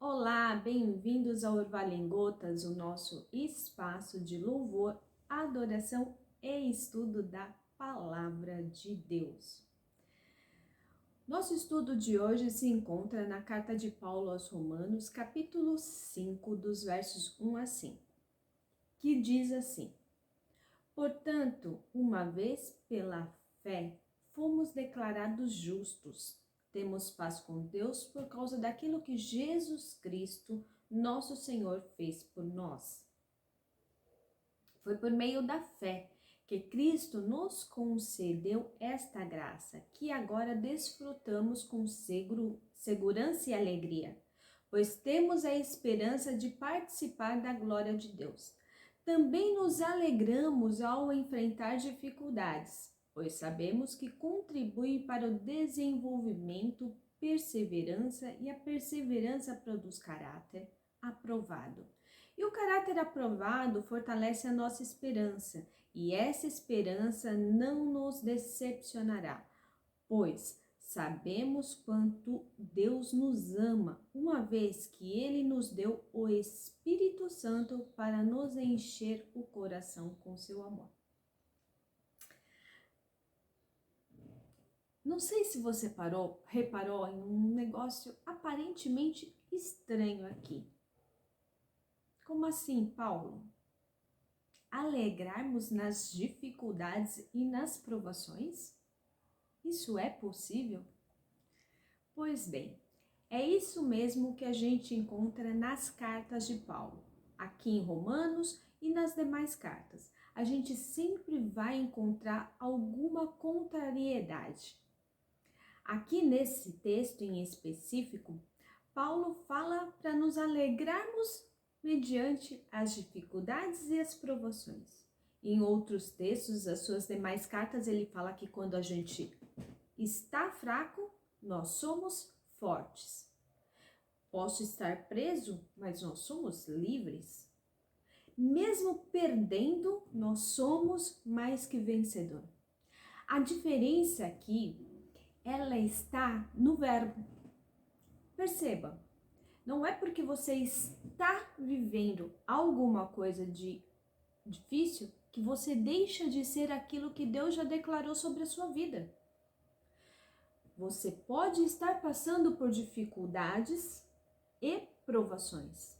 Olá, bem-vindos ao Orvalho em Gotas, o nosso espaço de louvor, adoração e estudo da Palavra de Deus. Nosso estudo de hoje se encontra na Carta de Paulo aos Romanos, capítulo 5, dos versos 1 a 5, que diz assim: Portanto, uma vez pela fé, fomos declarados justos. Temos paz com Deus por causa daquilo que Jesus Cristo, nosso Senhor, fez por nós. Foi por meio da fé que Cristo nos concedeu esta graça, que agora desfrutamos com segurança e alegria, pois temos a esperança de participar da glória de Deus. Também nos alegramos ao enfrentar dificuldades, pois sabemos que contribui para o desenvolvimento, perseverança, e a perseverança produz caráter aprovado. E o caráter aprovado fortalece a nossa esperança, e essa esperança não nos decepcionará, pois sabemos quanto Deus nos ama, uma vez que Ele nos deu o Espírito Santo para nos encher o coração com seu amor. Não sei se você reparou em um negócio aparentemente estranho aqui. Como assim, Paulo? Alegrarmos nas dificuldades e nas provações? Isso é possível? Pois bem, é isso mesmo que a gente encontra nas cartas de Paulo, aqui em Romanos e nas demais cartas. A gente sempre vai encontrar alguma contrariedade. Aqui nesse texto em específico, Paulo fala para nos alegrarmos mediante as dificuldades e as provações. Em outros textos, as suas demais cartas, ele fala que quando a gente está fraco, nós somos fortes. Posso estar preso, mas nós somos livres. Mesmo perdendo, nós somos mais que vencedor. A diferença aqui, ela está no verbo. Perceba, não é porque você está vivendo alguma coisa de difícil que você deixa de ser aquilo que Deus já declarou sobre a sua vida. Você pode estar passando por dificuldades e provações,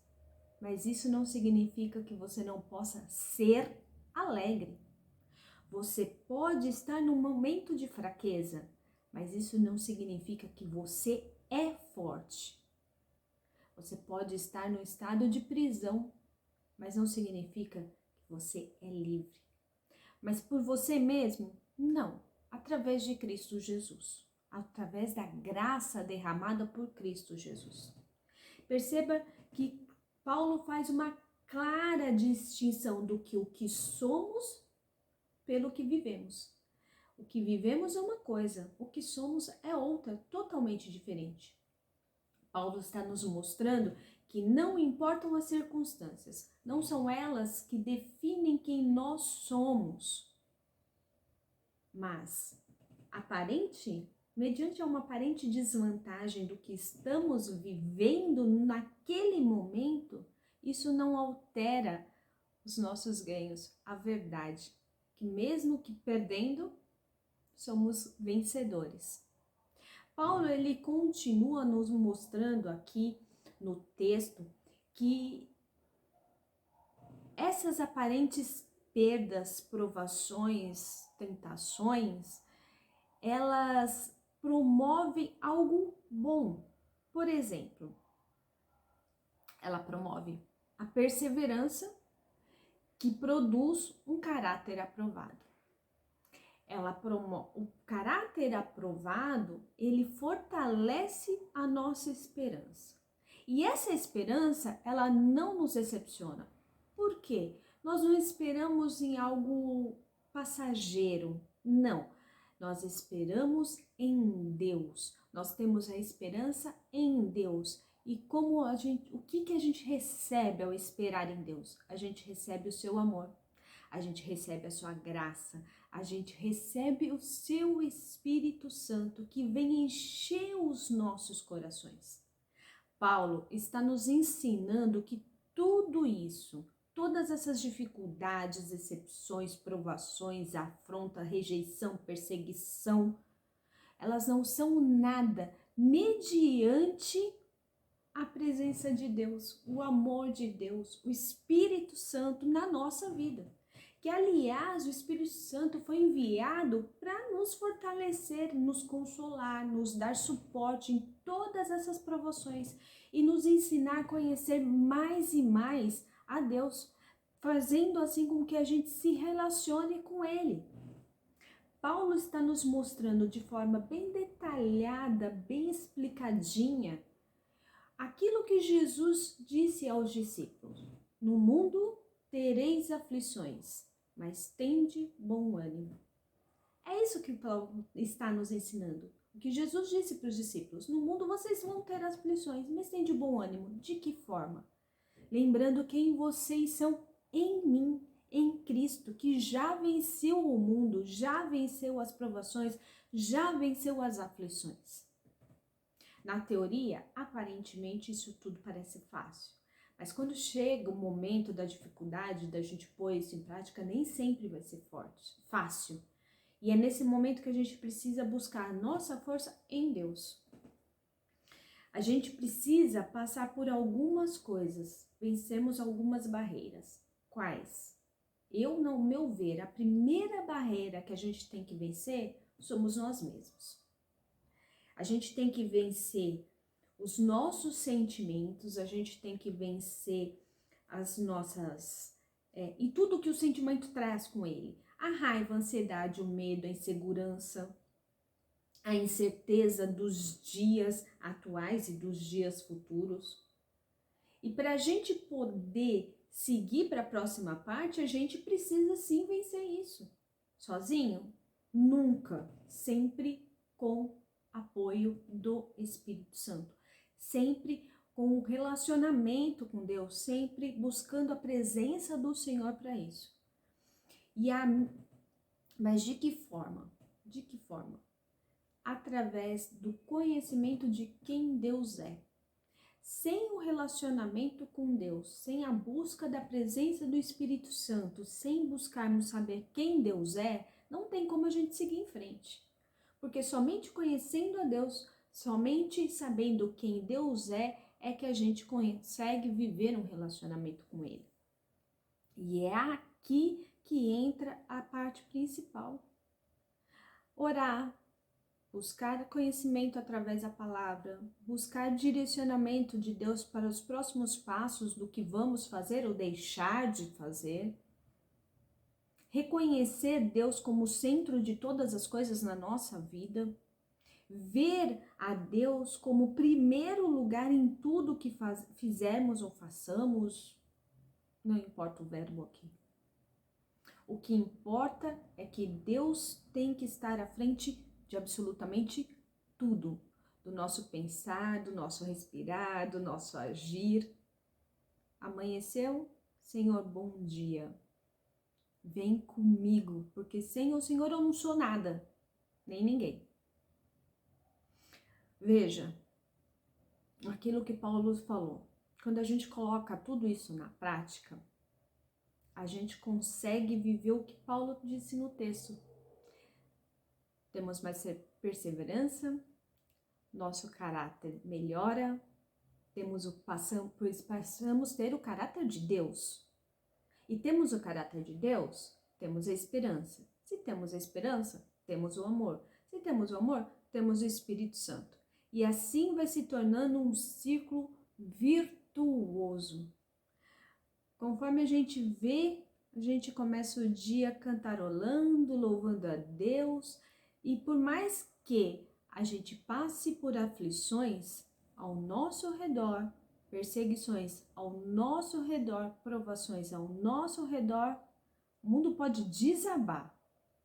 mas isso não significa que você não possa ser alegre. Você pode estar num momento de fraqueza, mas isso não significa que você é forte. Você pode estar no estado de prisão, mas não significa que você é livre. Mas por você mesmo? Não. Através de Cristo Jesus. Através da graça derramada por Cristo Jesus. Perceba que Paulo faz uma clara distinção do que o que somos pelo que vivemos. O que vivemos é uma coisa, o que somos é outra, totalmente diferente. Paulo está nos mostrando que não importam as circunstâncias, não são elas que definem quem nós somos. Mas, mediante uma aparente desvantagem do que estamos vivendo naquele momento, isso não altera os nossos ganhos. A verdade, que mesmo que perdendo, somos vencedores. Paulo, ele continua nos mostrando aqui no texto que essas aparentes perdas, provações, tentações, elas promovem algo bom. Por exemplo, ela promove a perseverança, que produz um caráter aprovado. O caráter aprovado, ele fortalece a nossa esperança. E essa esperança, ela não nos decepciona. Por quê? Nós não esperamos em algo passageiro, não. Nós esperamos em Deus. Nós temos a esperança em Deus. E o que a gente recebe ao esperar em Deus? A gente recebe o seu amor. A gente recebe a sua graça, a gente recebe o seu Espírito Santo que vem encher os nossos corações. Paulo está nos ensinando que tudo isso, todas essas dificuldades, decepções, provações, afronta, rejeição, perseguição, elas não são nada mediante a presença de Deus, o amor de Deus, o Espírito Santo na nossa vida. Que, aliás, o Espírito Santo foi enviado para nos fortalecer, nos consolar, nos dar suporte em todas essas provações e nos ensinar a conhecer mais e mais a Deus, fazendo assim com que a gente se relacione com Ele. Paulo está nos mostrando de forma bem detalhada, bem explicadinha, aquilo que Jesus disse aos discípulos: no mundo tereis aflições, mas tende bom ânimo. É isso que Paulo está nos ensinando. O que Jesus disse para os discípulos: no mundo vocês vão ter aflições, mas tende bom ânimo. De que forma? Lembrando quem vocês são em mim, em Cristo, que já venceu o mundo, já venceu as provações, já venceu as aflições. Na teoria, aparentemente isso tudo parece fácil, mas quando chega o momento da dificuldade, da gente pôr isso em prática, nem sempre vai ser fácil. E é nesse momento que a gente precisa buscar nossa força em Deus. A gente precisa passar por algumas coisas, vencermos algumas barreiras. Quais? No meu ver, a primeira barreira que a gente tem que vencer somos nós mesmos. A gente tem que vencer os nossos sentimentos, a gente tem que vencer as nossas... e tudo que o sentimento traz com ele. A raiva, a ansiedade, o medo, a insegurança, a incerteza dos dias atuais e dos dias futuros. E para a gente poder seguir para a próxima parte, a gente precisa sim vencer isso. Sozinho? Nunca. Sempre com apoio do Espírito Santo. Sempre com o relacionamento com Deus, sempre buscando a presença do Senhor para isso. Mas de que forma? De que forma? Através do conhecimento de quem Deus é. Sem o relacionamento com Deus, sem a busca da presença do Espírito Santo, sem buscarmos saber quem Deus é, não tem como a gente seguir em frente. Porque somente conhecendo a Deus, somente sabendo quem Deus é que a gente consegue viver um relacionamento com Ele. E é aqui que entra a parte principal. Orar, buscar conhecimento através da palavra, buscar direcionamento de Deus para os próximos passos do que vamos fazer ou deixar de fazer. Reconhecer Deus como o centro de todas as coisas na nossa vida. Ver a Deus como o primeiro lugar em tudo que fizermos ou façamos. Não importa o verbo aqui. O que importa é que Deus tem que estar à frente de absolutamente tudo. Do nosso pensar, do nosso respirar, do nosso agir. Amanheceu? Senhor, bom dia. Vem comigo, porque sem o Senhor eu não sou nada, nem ninguém. Veja, aquilo que Paulo falou. Quando a gente coloca tudo isso na prática, a gente consegue viver o que Paulo disse no texto. Temos mais perseverança, nosso caráter melhora, passamos a ter o caráter de Deus. E temos o caráter de Deus, temos a esperança. Se temos a esperança, temos o amor. Se temos o amor, temos o Espírito Santo. E assim vai se tornando um círculo virtuoso. Conforme a gente vê, a gente começa o dia cantarolando, louvando a Deus. E por mais que a gente passe por aflições ao nosso redor, perseguições ao nosso redor, provações ao nosso redor, o mundo pode desabar,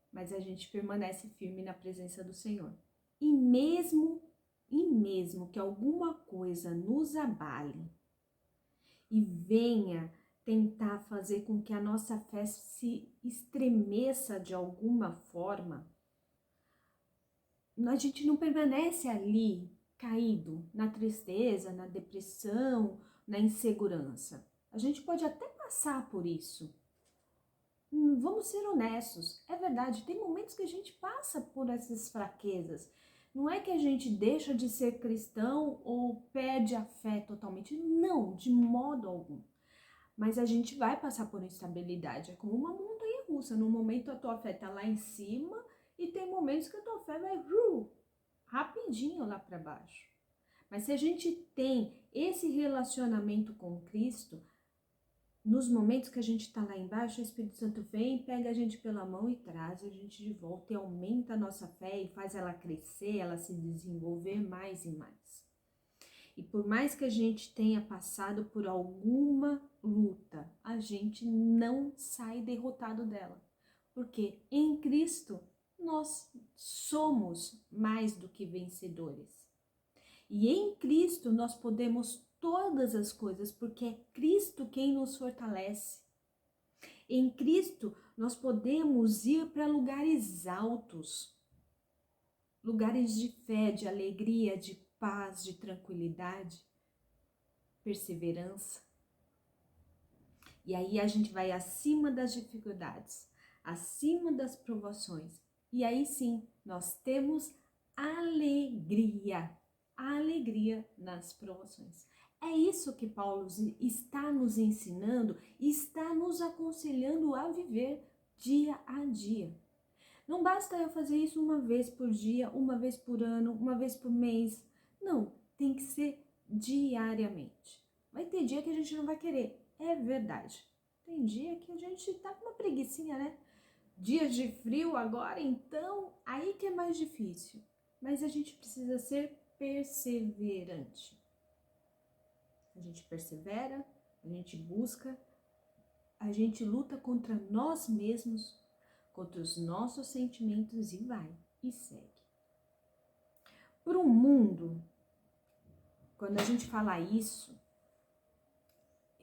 mas a gente permanece firme na presença do Senhor. E mesmo que alguma coisa nos abale e venha tentar fazer com que a nossa fé se estremeça de alguma forma, a gente não permanece ali caído na tristeza, na depressão, na insegurança. A gente pode até passar por isso. Vamos ser honestos, é verdade, tem momentos que a gente passa por essas fraquezas. Não é que a gente deixa de ser cristão ou perde a fé totalmente, não, de modo algum. Mas a gente vai passar por instabilidade, é como uma montanha russa. No momento a tua fé tá lá em cima e tem momentos que a tua fé vai rapidinho lá para baixo. Mas se a gente tem esse relacionamento com Cristo, nos momentos que a gente está lá embaixo, o Espírito Santo vem, pega a gente pela mão e traz a gente de volta e aumenta a nossa fé e faz ela crescer, ela se desenvolver mais e mais. E por mais que a gente tenha passado por alguma luta, a gente não sai derrotado dela. Porque em Cristo nós somos mais do que vencedores. E em Cristo nós podemos todas as coisas, porque é Cristo quem nos fortalece. Em Cristo nós podemos ir para lugares altos, lugares de fé, de alegria, de paz, de tranquilidade, perseverança. E aí a gente vai acima das dificuldades, acima das provações. E aí sim, nós temos alegria, a alegria nas provações. É isso que Paulo está nos ensinando, está nos aconselhando a viver dia a dia. Não basta eu fazer isso uma vez por dia, uma vez por ano, uma vez por mês. Não, tem que ser diariamente. Vai ter dia que a gente não vai querer, é verdade. Tem dia que a gente tá com uma preguicinha, né? Dias de frio agora, então, aí que é mais difícil. Mas a gente precisa ser perseverante. A gente persevera, a gente busca, a gente luta contra nós mesmos, contra os nossos sentimentos e vai, e segue. Para o mundo, quando a gente fala isso,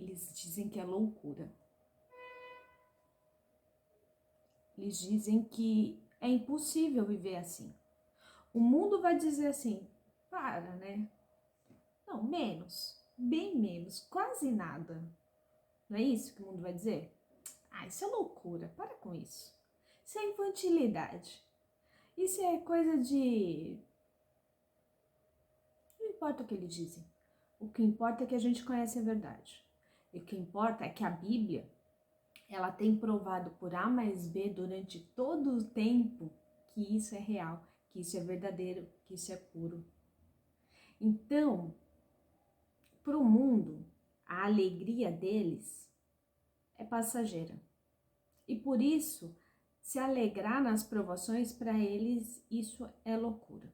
eles dizem que é loucura. Eles dizem que é impossível viver assim. O mundo vai dizer assim, para, né? Não, menos, bem menos, quase nada. Não é isso que o mundo vai dizer? Ah, isso é loucura, para com isso. Isso é infantilidade. Isso é coisa de... Não importa o que eles dizem. O que importa é que a gente conhece a verdade. E o que importa é que a Bíblia, ela tem provado por A mais B durante todo o tempo que isso é real, que isso é verdadeiro, que isso é puro. Então, para o mundo, a alegria deles é passageira. E por isso, se alegrar nas provações, para eles, isso é loucura.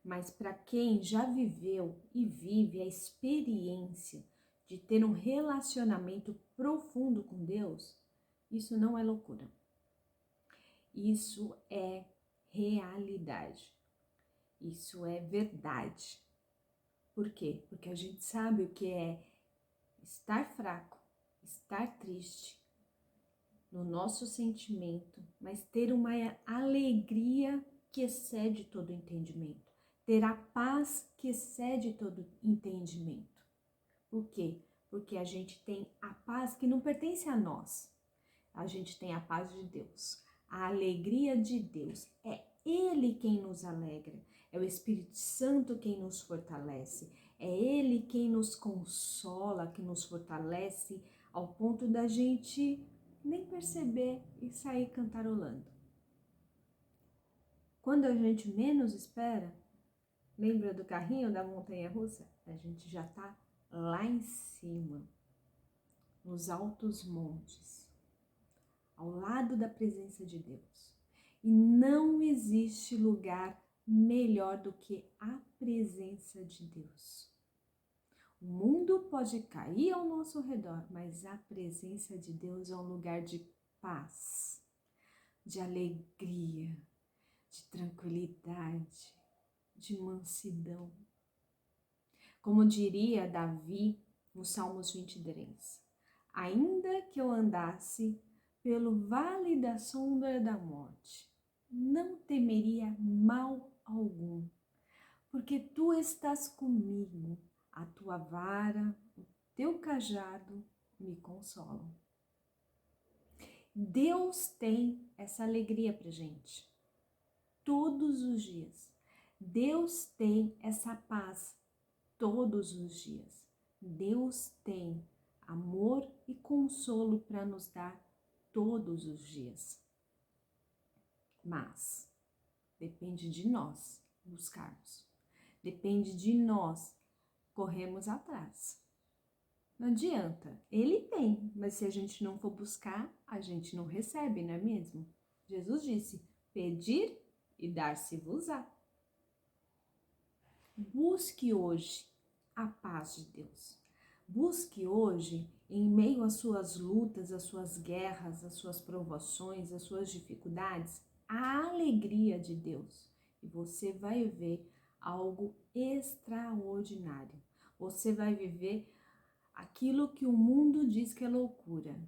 Mas para quem já viveu e vive a experiência de ter um relacionamento profundo com Deus, isso não é loucura. Isso é realidade. Isso é verdade. Por quê? Porque a gente sabe o que é estar fraco, estar triste no nosso sentimento, mas ter uma alegria que excede todo entendimento. Ter a paz que excede todo entendimento. Por quê? Porque a gente tem a paz que não pertence a nós. A gente tem a paz de Deus, a alegria de Deus. É Ele quem nos alegra, é o Espírito Santo quem nos fortalece, é Ele quem nos consola, que nos fortalece ao ponto da gente nem perceber e sair cantarolando. Quando a gente menos espera, lembra do carrinho da montanha-russa? A gente já está lá em cima, nos altos montes, ao lado da presença de Deus. E não existe lugar melhor do que a presença de Deus. O mundo pode cair ao nosso redor, mas a presença de Deus é um lugar de paz, de alegria, de tranquilidade, de mansidão. Como diria Davi no Salmos 23, ainda que eu andasse pelo vale da sombra da morte, não temeria mal algum, porque tu estás comigo, a tua vara, o teu cajado me consolam. Deus tem essa alegria pra gente, todos os dias. Deus tem essa paz, todos os dias. Deus tem amor e consolo para nos dar todos os dias. Mas depende de nós buscarmos. Depende de nós corrermos atrás. Não adianta. Ele tem, mas se a gente não for buscar, a gente não recebe, não é mesmo? Jesus disse: pedir e dar-se-vos-á. Busque hoje a paz de Deus. Busque hoje, em meio às suas lutas, às suas guerras, às suas provações, às suas dificuldades, a alegria de Deus. E você vai ver algo extraordinário. Você vai viver aquilo que o mundo diz que é loucura,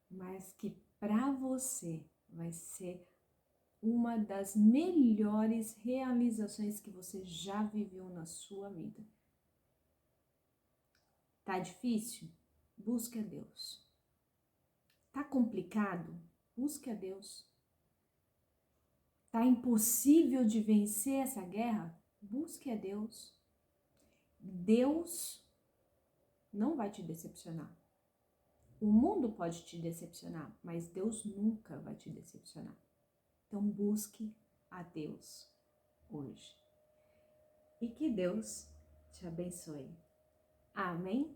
mas que para você vai ser uma das melhores realizações que você já viveu na sua vida. Tá difícil? Busque a Deus. Tá complicado? Busque a Deus. Tá impossível de vencer essa guerra? Busque a Deus. Deus não vai te decepcionar. O mundo pode te decepcionar, mas Deus nunca vai te decepcionar. Então busque a Deus hoje. E que Deus te abençoe. Amém?